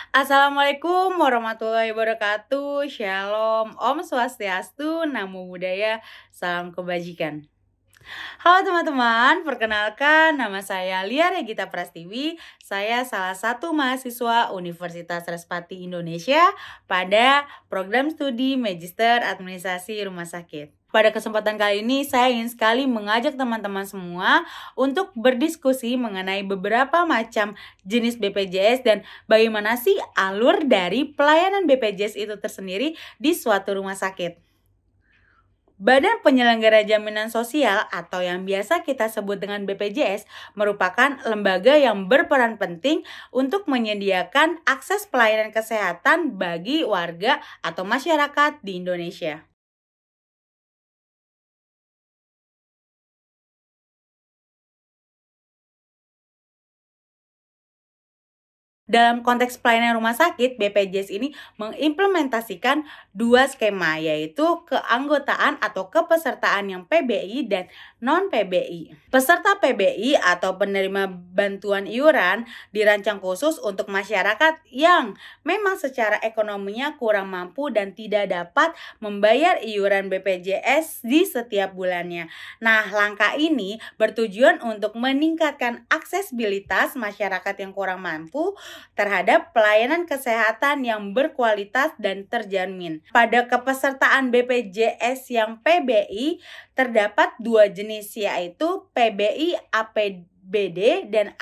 Assalamualaikum warahmatullahi wabarakatuh. Shalom, Om Swastiastu, Namo Buddhaya, salam kebajikan. Halo teman-teman, perkenalkan nama saya Lia Regita Prastiwi. Saya salah satu mahasiswa Universitas Respati Indonesia pada program studi Magister Administrasi Rumah Sakit. Pada kesempatan kali ini saya ingin sekali mengajak teman-teman semua untuk berdiskusi mengenai beberapa macam jenis BPJS dan bagaimana sih alur dari pelayanan BPJS itu tersendiri di suatu rumah sakit. Badan Penyelenggara Jaminan Sosial atau yang biasa kita sebut dengan BPJS merupakan lembaga yang berperan penting untuk menyediakan akses pelayanan kesehatan bagi warga atau masyarakat di Indonesia. Dalam konteks pelayanan rumah sakit, BPJS ini mengimplementasikan dua skema, yaitu keanggotaan atau kepesertaan yang PBI dan non-PBI. Peserta PBI atau penerima bantuan iuran dirancang khusus untuk masyarakat yang memang secara ekonominya kurang mampu dan tidak dapat membayar iuran BPJS di setiap bulannya. Nah, langkah ini bertujuan untuk meningkatkan aksesibilitas masyarakat yang kurang mampu terhadap pelayanan kesehatan yang berkualitas dan terjamin. Pada kepesertaan BPJS yang PBI terdapat dua jenis, yaitu PBI APBD dan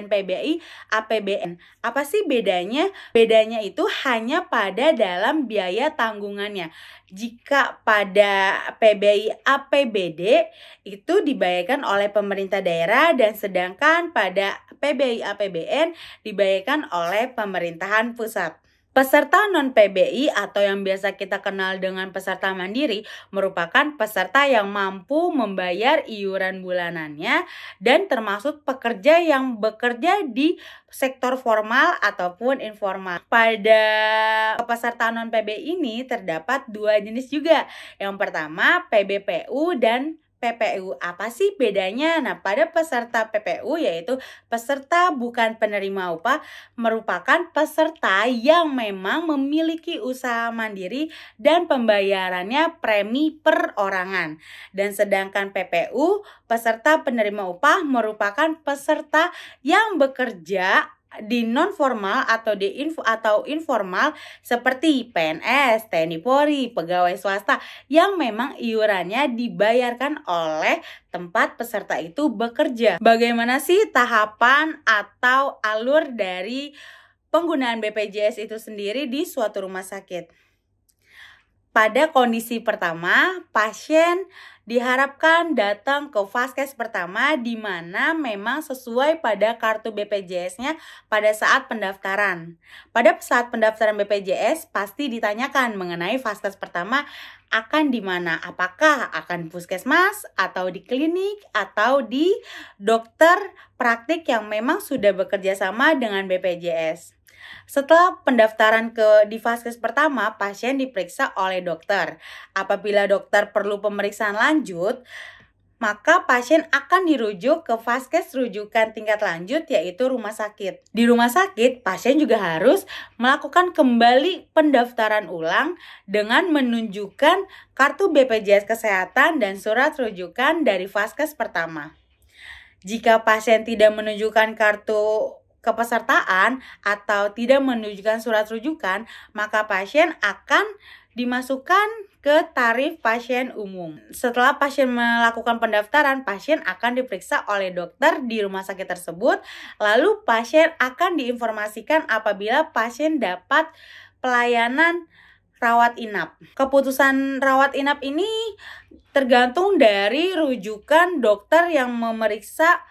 PBI APBN. Apa sih bedanya? Bedanya itu hanya pada dalam biaya tanggungannya. Jika pada PBI APBD itu dibayarkan oleh pemerintah daerah dan sedangkan pada PBI APBN dibayarkan oleh pemerintahan pusat. Peserta non-PBI atau yang biasa kita kenal dengan peserta mandiri merupakan peserta yang mampu membayar iuran bulanannya dan termasuk pekerja yang bekerja di sektor formal ataupun informal. Pada peserta non-PBI ini terdapat dua jenis juga. Yang pertama PBPU dan PPU. Apa sih bedanya? Nah, pada peserta PPU yaitu peserta bukan penerima upah merupakan peserta yang memang memiliki usaha mandiri dan pembayarannya premi perorangan. Dan sedangkan PPU, peserta penerima upah merupakan peserta yang bekerja di non formal atau informal seperti PNS, TNI Polri, pegawai swasta yang memang iurannya dibayarkan oleh tempat peserta itu bekerja. Bagaimana sih tahapan atau alur dari penggunaan BPJS itu sendiri di suatu rumah sakit? Pada kondisi pertama, pasien diharapkan datang ke vaskes pertama di mana memang sesuai pada kartu BPJS-nya pada saat pendaftaran. Pada saat pendaftaran BPJS pasti ditanyakan mengenai vaskes pertama akan di mana, apakah akan puskesmas atau di klinik atau di dokter praktik yang memang sudah bekerja sama dengan BPJS. Setelah pendaftaran di vaskes pertama, pasien diperiksa oleh dokter. Apabila dokter perlu pemeriksaan lanjut, maka pasien akan dirujuk ke vaskes rujukan tingkat lanjut yaitu rumah sakit. Di rumah sakit, pasien juga harus melakukan kembali pendaftaran ulang dengan menunjukkan kartu BPJS Kesehatan dan surat rujukan dari vaskes pertama. Jika pasien tidak menunjukkan kartu kepesertaan atau tidak menunjukkan surat rujukan, maka pasien akan dimasukkan ke tarif pasien umum. Setelah pasien melakukan pendaftaran, pasien akan diperiksa oleh dokter di rumah sakit tersebut, lalu pasien akan diinformasikan apabila pasien dapat pelayanan rawat inap. Keputusan rawat inap ini tergantung dari rujukan dokter yang memeriksa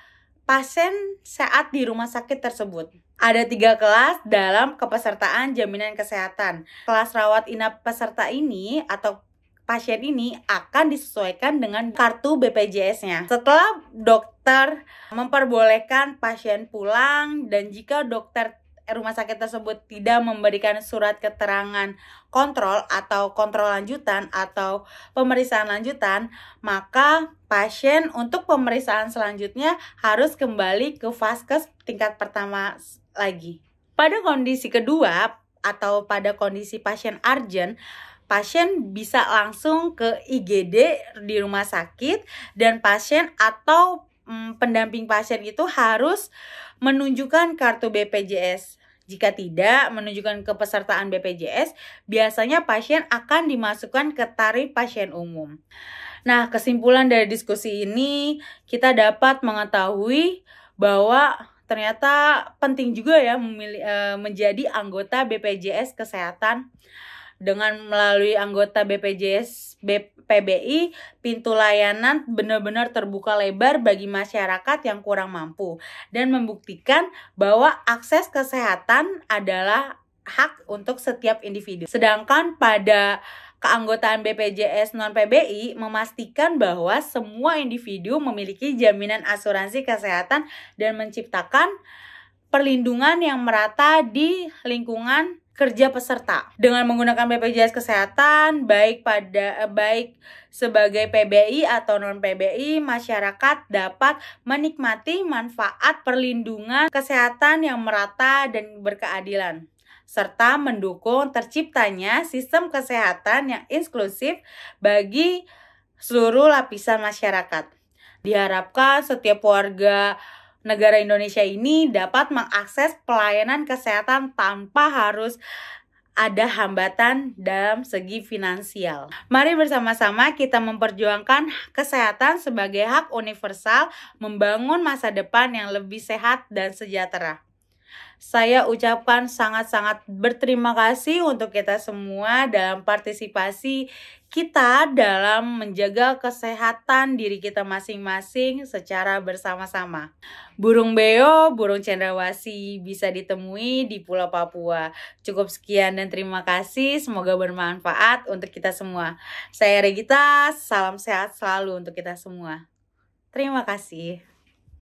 pasien saat di rumah sakit tersebut. Ada 3 kelas dalam kepesertaan jaminan kesehatan. Kelas rawat inap peserta ini atau pasien ini akan disesuaikan dengan kartu BPJS-nya. Setelah dokter memperbolehkan pasien pulang dan jika dokter rumah sakit tersebut tidak memberikan surat keterangan kontrol atau kontrol lanjutan atau pemeriksaan lanjutan, maka pasien untuk pemeriksaan selanjutnya harus kembali ke vaskes tingkat pertama lagi. Pada kondisi kedua atau pada kondisi pasien urgent, pasien bisa langsung ke IGD di rumah sakit dan pasien atau pendamping pasien itu harus menunjukkan kartu BPJS. Jika tidak menunjukkan kepesertaan BPJS, biasanya pasien akan dimasukkan ke tarif pasien umum. Nah, kesimpulan dari diskusi ini, kita dapat mengetahui bahwa ternyata penting juga ya menjadi anggota BPJS Kesehatan. Dengan melalui anggota BPJS PBI, pintu layanan benar-benar terbuka lebar bagi masyarakat yang kurang mampu dan membuktikan bahwa akses kesehatan adalah hak untuk setiap individu. Sedangkan pada keanggotaan BPJS non-PBI memastikan bahwa semua individu memiliki jaminan asuransi kesehatan dan menciptakan perlindungan yang merata di lingkungan kerja peserta. Dengan menggunakan BPJS Kesehatan, baik sebagai PBI atau non-PBI, masyarakat dapat menikmati manfaat perlindungan kesehatan yang merata dan berkeadilan, serta mendukung terciptanya sistem kesehatan yang inklusif bagi seluruh lapisan masyarakat. Diharapkan setiap warga negara Indonesia ini dapat mengakses pelayanan kesehatan tanpa harus ada hambatan dalam segi finansial. Mari bersama-sama kita memperjuangkan kesehatan sebagai hak universal, membangun masa depan yang lebih sehat dan sejahtera. Saya ucapkan sangat-sangat berterima kasih untuk kita semua dalam partisipasi kita dalam menjaga kesehatan diri kita masing-masing secara bersama-sama. Burung beo, burung cendrawasih bisa ditemui di Pulau Papua. Cukup sekian dan terima kasih. Semoga bermanfaat untuk kita semua. Saya Regita, salam sehat selalu untuk kita semua. Terima kasih.